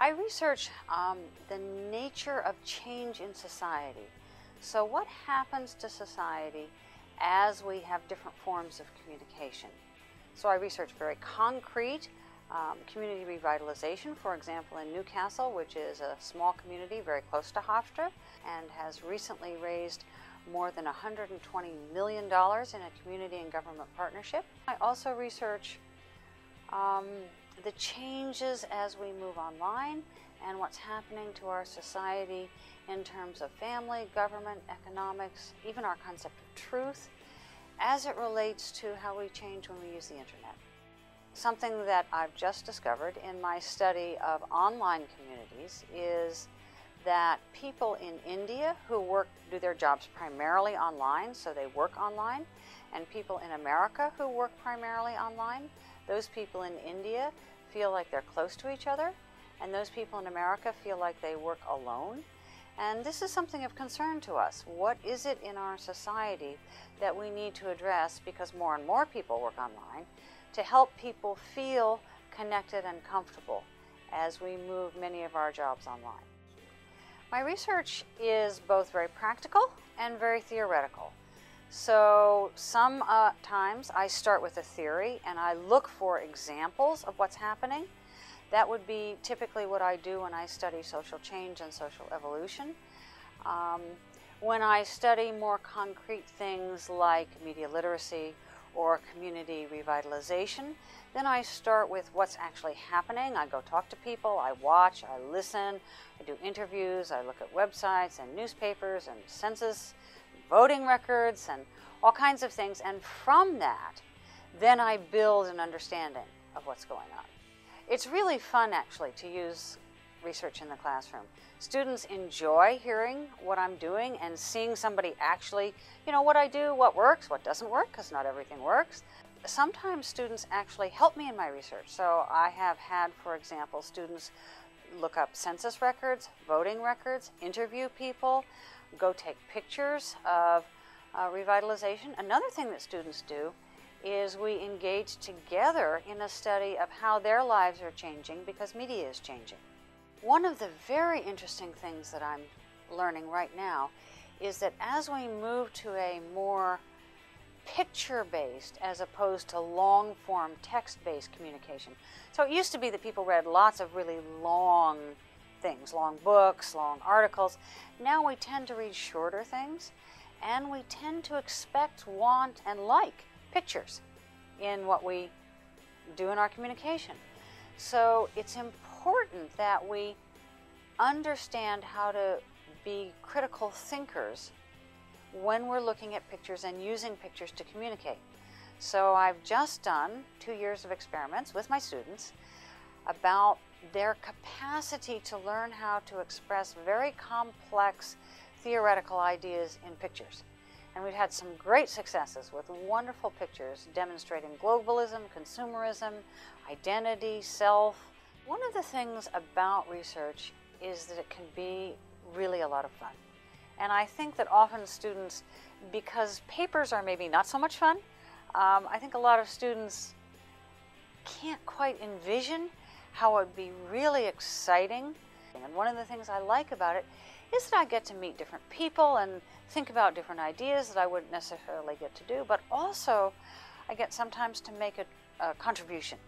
I research the nature of change in society. So what happens to society as we have different forms of communication? So I research very concrete community revitalization, for example, in Newcastle, which is a small community very close to Hofstra and has recently raised more than $120 million in a community and government partnership. I also research the changes as we move online and what's happening to our society in terms of family, government, economics, even our concept of truth, as it relates to how we change when we use the internet. Something that I've just discovered in my study of online communities is that people in India who do their jobs primarily online, so they work online, and people in America who work primarily online, those people in India feel like they're close to each other, and those people in America feel like they work alone. And this is something of concern to us. What is it in our society that we need to address, because more and more people work online, to help people feel connected and comfortable as we move many of our jobs online? My research is both very practical and very theoretical. So sometimes I start with a theory and I look for examples of what's happening. That would be typically what I do when I study social change and social evolution. When I study more concrete things like media literacy or community revitalization, then I start with what's actually happening. I go talk to people, I watch, I listen, I do interviews, I look at websites and newspapers and census, voting records, and all kinds of things. And from that, then I build an understanding of what's going on. It's really fun, actually, to use research in the classroom. Students enjoy hearing what I'm doing and seeing somebody actually, what I do, what works, what doesn't work, because not everything works. Sometimes students actually help me in my research. So I have had, for example, students look up census records, voting records, interview people, go take pictures of revitalization. Another thing that students do is we engage together in a study of how their lives are changing because media is changing. One of the very interesting things that I'm learning right now is that as we move to a more picture-based as opposed to long-form text-based communication. So it used to be that people read lots of really long things, long books, long articles. Now we tend to read shorter things, and we tend to expect, want, and like pictures in what we do in our communication. So it's important that we understand how to be critical thinkers when we're looking at pictures and using pictures to communicate. So I've just done 2 years of experiments with my students about their capacity to learn how to express very complex theoretical ideas in pictures. And we've had some great successes with wonderful pictures demonstrating globalism, consumerism, identity, self. One of the things about research is that it can be really a lot of fun. And I think that often students, because papers are maybe not so much fun, I think a lot of students can't quite envision how it would be really exciting. And one of the things I like about it is that I get to meet different people and think about different ideas that I wouldn't necessarily get to do, but also I get sometimes to make a contribution.